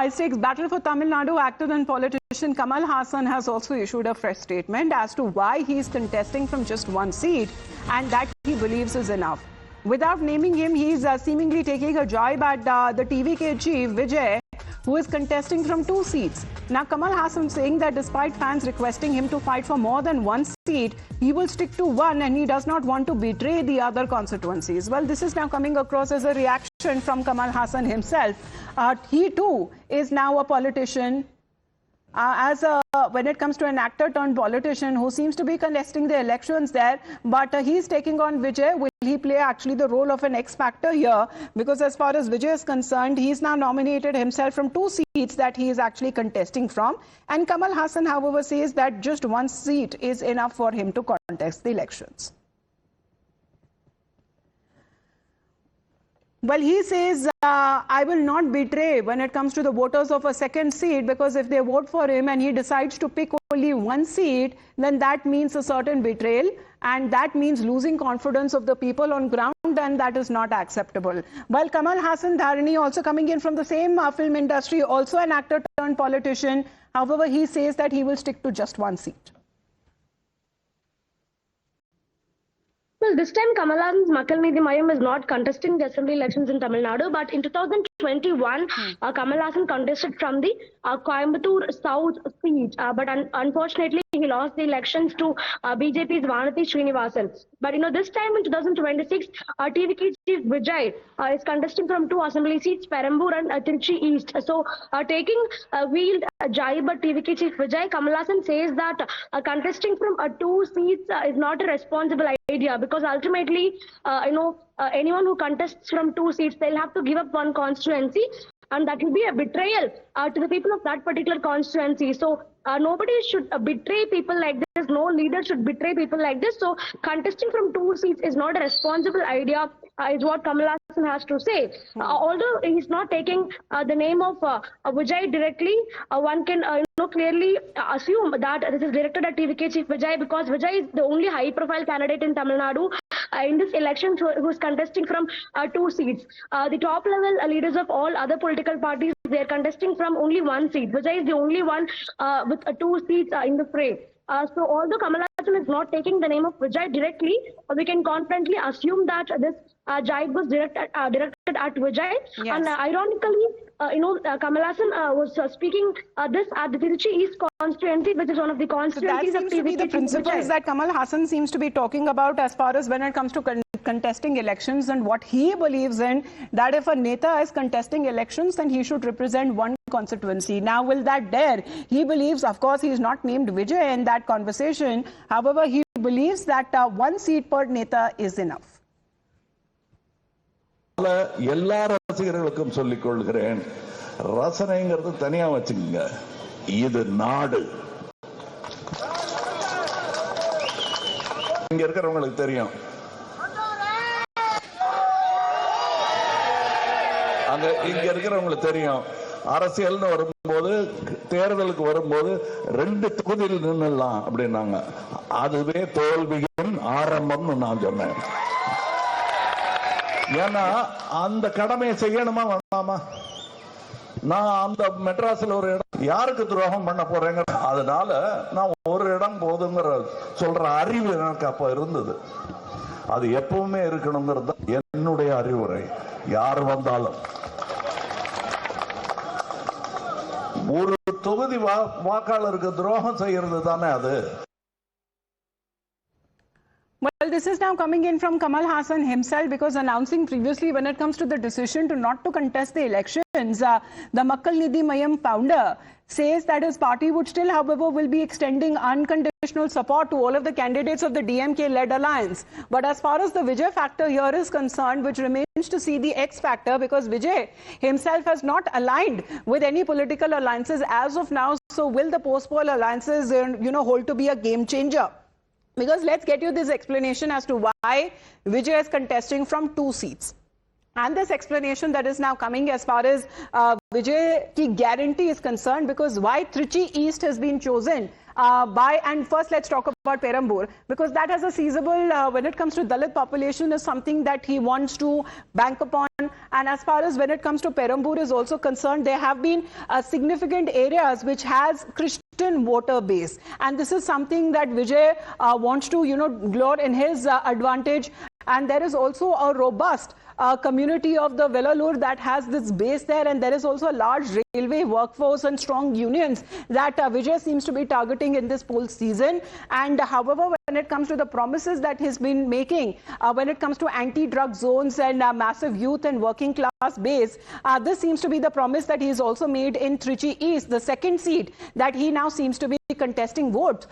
high-stakes battle for Tamil Nadu, actor and politician Kamal Haasan has also issued a fresh statement as to why he is contesting from just one seat and that he believes is enough. Without naming him, he is seemingly taking a jibe at the TVK chief Vijay, who is contesting from 2 seats. Now, Kamal Haasan saying that despite fans requesting him to fight for more than 1 seat, he will stick to 1 and he does not want to betray the other constituencies. Well, this is now coming across as a reaction from Kamal Haasan himself. He too is now a politician. When it comes to an actor turned politician who seems to be contesting the elections there, but he's taking on Vijay. Will he play actually the role of an X-factor here? Because as far as Vijay is concerned, he's now nominated himself from 2 seats that he is actually contesting from. And Kamal Haasan, however, says that just 1 seat is enough for him to contest the elections. Well, he says, I will not betray when it comes to the voters of a 2nd seat, because if they vote for him and he decides to pick only 1 seat, then that means a certain betrayal and that means losing confidence of the people on ground, and that is not acceptable. Well, Kamal Haasan Dharani, also coming in from the same film industry, also an actor turned politician. However, he says that he will stick to just 1 seat. Well, this time Kamal Haasan's Makkalnidhi Mayam is not contesting the assembly elections in Tamil Nadu, but in 2021, Kamal Haasan contested from the Coimbatore South seat, but unfortunately he lost the elections to BJP's Vanathi Srinivasan. But this time in 2026, TVK chief Vijay is contesting from 2 assembly seats, Perambur and Trichy East. So taking a wheeled jibe at TVK chief Vijay, Kamal Haasan says that contesting from 2 seats is not a responsible idea, because ultimately, anyone who contests from 2 seats, they'll have to give up 1 constituency, and that will be a betrayal to the people of that particular constituency. So nobody should betray people like this. No leader should betray people like this. So contesting from 2 seats is not a responsible idea, is what Kamal Haasan has to say. Although he's not taking the name of Vijay directly, one can clearly assume that this is directed at TVK chief Vijay, because Vijay is the only high-profile candidate in Tamil Nadu in this election who is contesting from 2 seats. The top-level leaders of all other political parties, they are contesting from only 1 seat. Vijay is the only one with 2 seats in the fray. So although Kamal Haasan is not taking the name of Vijay directly, we can confidently assume that this jibe was directed at Vijay. Yes. And ironically, Kamal Haasan was speaking this at the Trichy East constituency, which is one of the constituencies of TVK. That seems to be the principles that Kamal Haasan seems to be talking about as far as when it comes to contesting elections, and what he believes in, that if a Neta is contesting elections, then he should represent 1 constituency. Now, will that dare? He believes, of course, he is not named Vijay in that conversation. However, he believes that 1 seat per Neta is enough. எல்லா ரசிகர்களுக்கும் சொல்லிக் கொள்கிறேன், ரசனைங்கிறது தனியா வச்சுக்கங்க, இது நாடு. இங்க இருக்கிறவங்களுக்கு தெரியும், இங்க இருக்கிறவங்களுக்கு தெரியும், அரசியல்னு வரும்போது, தேர்தலுக்கு வரும்போது 2 தொகுதியில் நின்னுலாம் அப்படின்னாங்க. அதுவே தோல்வியின் ஆரம்பம்னு நான் சொன்னேன். ஏன்னா அந்த கடமையை செய்யணுமா வேணாமா? நான் அந்த மெட்ராஸ்ல ஒரு இடம் யாருக்கு துரோகம் பண்ண போறேங்க, அதனால நான் ஒரு இடம் போதுங்கிற சொல்ற அறிவு எனக்கு அப்ப இருந்தது. அது எப்பவுமே இருக்கணுங்கிறது என்னுடைய அறிவுரை. யார் வந்தாலும் ஒரு தொகுதி வாக்காளருக்கு துரோகம் செய்யறது தானே அது. Well, this is now coming in from Kamal Haasan himself, because announcing previously when it comes to the decision to not to contest the elections, the Makkalnidhi Mayam founder says that his party would still, however, will be extending unconditional support to all of the candidates of the DMK-led alliance. But as far as the Vijay factor here is concerned, which remains to see the X factor, because Vijay himself has not aligned with any political alliances as of now. So will the post-poll alliances, hold to be a game changer? Because let's get you this explanation as to why Vijay is contesting from 2 seats. And this explanation that is now coming as far as Vijay ki guarantee is concerned, because why Trichy East has been chosen and first let's talk about Perambur, because that has a feasible, when it comes to Dalit population, is something that he wants to bank upon. And as far as when it comes to Perambur is also concerned, there have been significant areas which has Christian voter base. And this is something that Vijay wants to, glory in his advantage. And there is also a robust community of the Velalur that has this base there, and there is also a large railway workforce and strong unions that Vijay seems to be targeting in this poll season. And however, when it comes to the promises that he's been making, when it comes to anti-drug zones and massive youth and working class base, this seems to be the promise that he's also made in Trichy East, the second seat that he now seems to be contesting votes,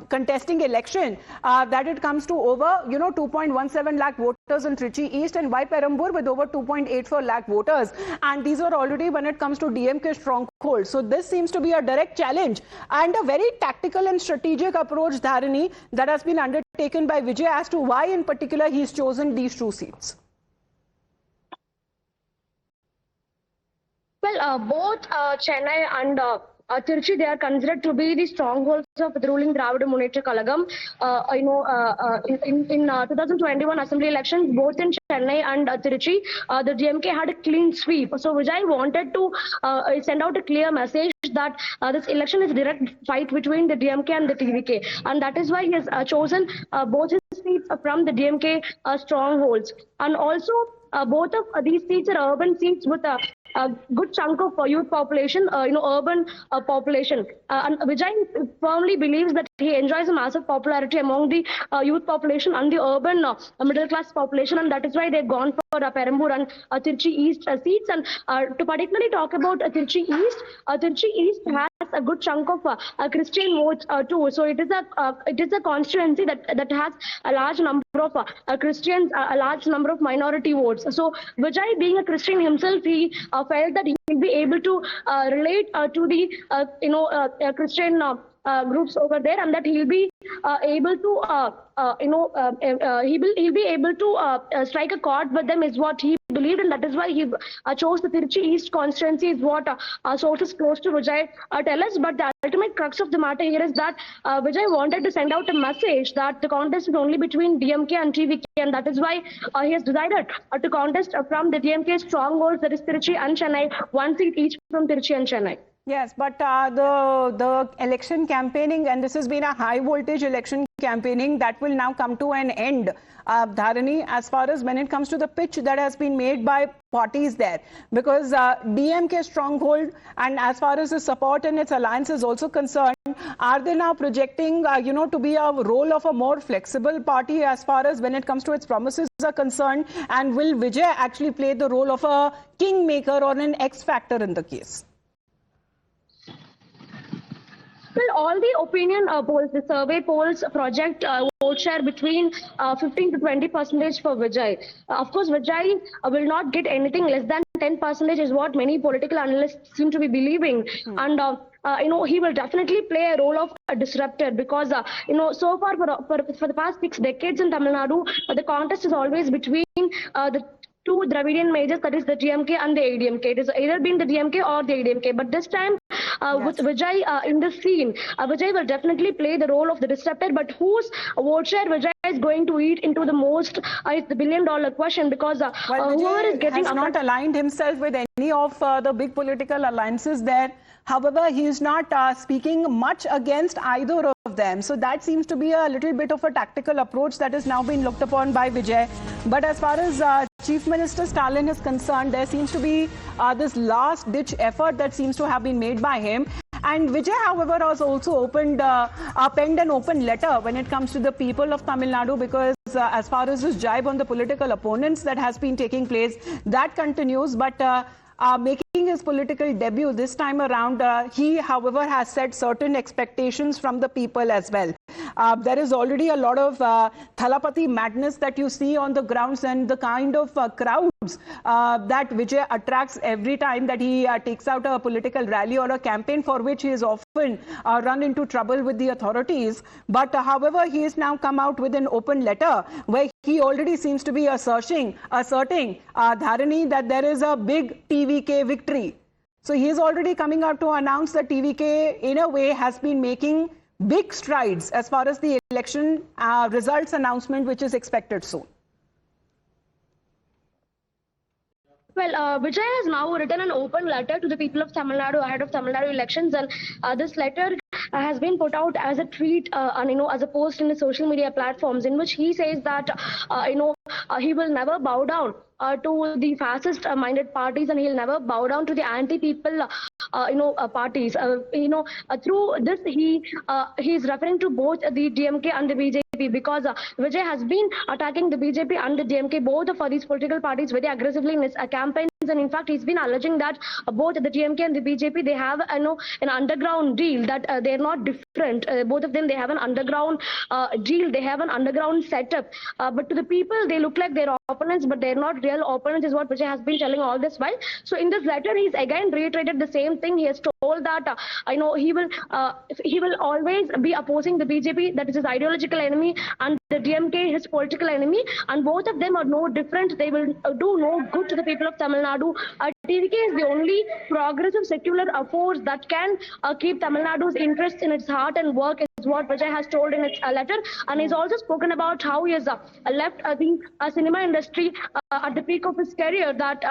contesting election, that it comes to over, 2.17 lakh voters in Trichy East, and why Perambur with over 2.84 lakh voters. And these are already when it comes to DMK stronghold. So this seems to be a direct challenge and a very tactical and strategic approach, Dharani, that has been undertaken by Vijay as to why in particular he's chosen these two seats. Well, both Chennai and Trichy, they are considered to be the strongholds of the ruling Dravida Munnetra Kalagam. In 2021 assembly elections, both in Chennai and Trichy, the DMK had a clean sweep. So Vijay wanted to send out a clear message that this election is a direct fight between the DMK and the TVK, and that is why he has chosen both his seats from the DMK strongholds. And also, both of these seats are urban seats with a good chunk of youth population, urban population. And Vijay firmly believes that he enjoys a massive popularity among the youth population and the urban middle class population, and that is why they've gone for Perambur and Trichy East seats. And to particularly talk about Trichy East has a good chunk of Christian votes too. So it is a constituency that has a large number of Christians, a large number of minority votes. So Vijay, being a Christian himself, he felt that he will be able to relate to the Christian groups over there, and that he'll be able to he'll be able to strike a chord with them, is what he believed, and that is why he chose the Trichy East constituency, is what sources close to Vijay tell us. But the ultimate crux of the matter here is that Vijay wanted to send out a message that the contest is only between DMK and TVK, and that is why he has decided to contest from the DMK strongholds, that is Trichy and Chennai, one seat each from Trichy and Chennai. Yes, but the election campaigning, and this has been a high voltage election campaigning, that will now come to an end, Dharani, as far as when it comes to the pitch that has been made by parties there, because DMK stronghold, and as far as the support and its alliance is also concerned, are they now projecting to be a role of a more flexible party as far as when it comes to its promises are concerned, and will Vijay actually play the role of a kingmaker or an X factor in the case? Well, all the opinion polls, the survey polls project vote share between 15 to 20% for Vijay. Of course, Vijay will not get anything less than 10% is what many political analysts seem to be believing. And he will definitely play a role of a disruptor, because so far for the past 6 decades in Tamil Nadu, the contest is always between the two Dravidian majors, that is the DMK and the ADMK. It has either been the DMK or the ADMK. But this time, with Vijay in the scene, Vijay will definitely play the role of the disruptor. But whose vote share Vijay is going to eat into the most is the billion-dollar question, because whoever is getting has not aligned himself with any of the big political alliances there. However, he is not speaking much against either of them. So that seems to be a little bit of a tactical approach that is now being looked upon by Vijay. But as far as Chief Minister Stalin is concerned, there seems to be this last-ditch effort that seems to have been made by him. And Vijay, however, has also penned an open letter when it comes to the people of Tamil Nadu, because as far as this jibe on the political opponents that has been taking place, that continues. But making his political debut this time around, he, however, has set certain expectations from the people as well. There is already a lot of Thalapathy madness that you see on the grounds, and the kind of crowds that Vijay attracts every time that he takes out a political rally or a campaign, for which he is often run into trouble with the authorities. But however, he has now come out with an open letter where he already seems to be asserting Dharani, that there is a big TVK victory. So he is already coming out to announce that TVK in a way has been making big strides as far as the election results announcement, which is expected soon. Well, Vijay has now written an open letter to the people of Tamil Nadu ahead of Tamil Nadu elections, and this letter has been put out as a tweet and as a post in the social media platforms, in which he says that he will never bow down to the fascist minded parties, and he'll never bow down to the anti people parties. Through this he is referring to both the DMK and the BJP, because Vijay has been attacking the BJP and the DMK, both of these political parties, very aggressively in his campaigns. And in fact, he's been alleging that both the DMK and the BJP, they have an underground deal, that they're not different. Both of them, they have an underground deal, they have an underground setup. But to the people, they look like they're opponents, but they're not real opponents, is what Vijay has been telling all this while. So in this letter, he's again reiterated the same thing. He has told that he will always be opposing the BJP, that is his ideological enemy, and the DMK, his political enemy, and both of them are no different. They will do no good to the people of Tamil Nadu. TVK is the only progressive secular force that can keep Tamil Nadu's interests in its heart and work, is what Vijay has told in its letter. And he's also spoken about how he has left the cinema industry at the peak of his career, that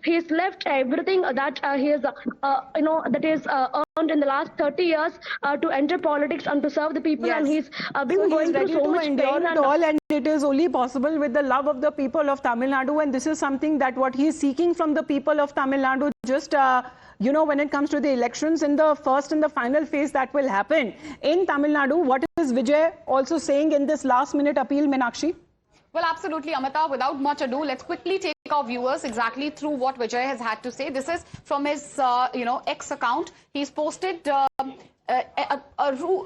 he has left everything that he has that is earned in the last 30 years to enter politics and to serve the people. Yes. And he's been going through so much pain. And it is only possible with the love of the people of Tamil Nadu, and this is something that what he is seeking from the people of Tamil Nadu. Just when it comes to the elections in the first and the final phase that will happen in Tamil Nadu, what is Vijay also saying in this last minute appeal, Meenakshi? Well, absolutely, Amita. Without much ado, let's quickly take our viewers exactly through what Vijay has had to say. This is from his, X account. He's posted a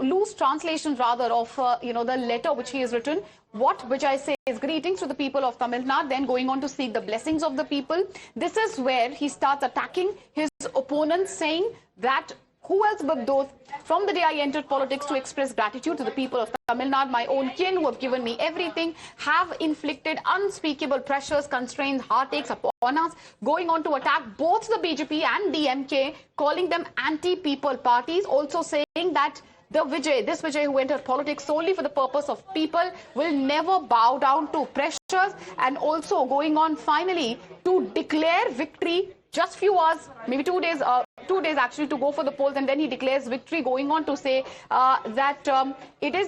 loose translation, rather, of, the letter which he has written. What Vijay says: greetings to the people of Tamil Nadu, then going on to seek the blessings of the people. This is where he starts attacking his opponents, saying that who else but those from the day I entered politics to express gratitude to the people of Tamil Nadu, my own kin who have given me everything, have inflicted unspeakable pressures, constraints, heartaches upon us, going on to attack both the BJP and DMK, calling them anti-people parties, also saying that this Vijay who entered politics solely for the purpose of people will never bow down to pressures, and also going on finally to declare victory just few hours, maybe 2 days actually to go for the polls, and then he declares victory, going on to say that it is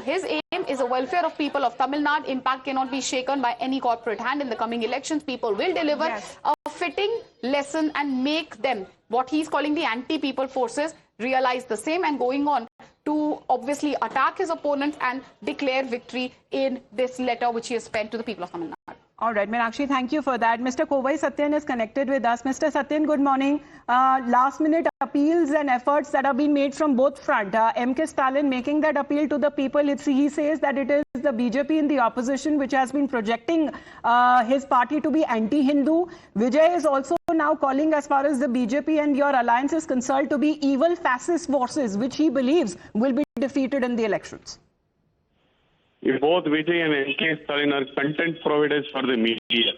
his aim is the welfare of people of Tamil Nadu. Impact cannot be shaken by any corporate hand. In the coming elections, people will deliver a fitting lesson and make them, what he's calling the anti-people forces, realize the same, and going on to obviously attack his opponents and declare victory in this letter which he has sent to the people of Tamil Nadu. All right, Meenakshi, thank you for that. Mr. Kovai Satyan is connected with us. Mr. Satyan, good morning. Last minute appeals and efforts that have been made from both fronts. M.K. Stalin making that appeal to the people. He says that it is the BJP in the opposition which has been projecting his party to be anti-Hindu. Vijay is also now calling, as far as the BJP and your alliance is concerned, to be evil fascist forces, which he believes will be defeated in the elections. If both Vijay and M.K. Stalin are content providers for the media,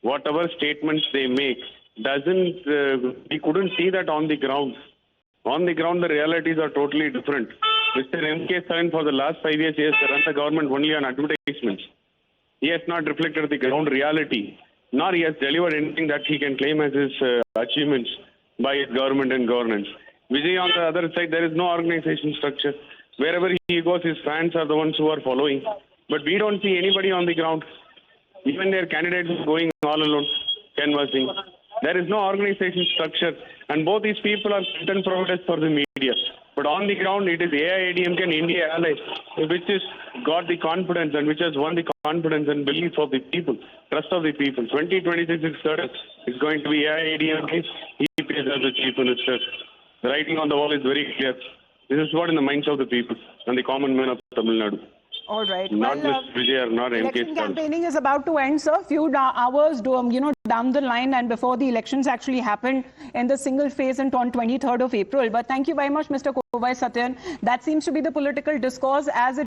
whatever statements they make, we couldn't see that on the ground. On the ground, the realities are totally different. Mr. M.K. Stalin, for the last 5 years, he has run the government only on advertisements. He has not reflected the ground reality, nor he has delivered anything that he can claim as his achievements by his government and governance. Vijay, on the other side, there is no organization structure. Wherever he goes, his fans are the ones who are following. But we don't see anybody on the ground. Even their candidates are going all alone, canvassing. There is no organization structure. And both these people are content providers for the media. But on the ground, it is AIADMK and India Allies, which has got the confidence and which has won the confidence and belief of the people, trust of the people. 2026 is certain. It's going to be AIADMK. He plays as the chief minister. The writing on the wall is very clear. This is what in the minds of the people and the common man of Tamil Nadu. All right. Not Mr. Vijay or not MK Election Stalin. campaigning is about to end, sir. Few hours, down the line and before the elections actually happened in the single phase on 23rd of April. But thank you very much, Mr. Kovai Satyan. That seems to be the political discourse as it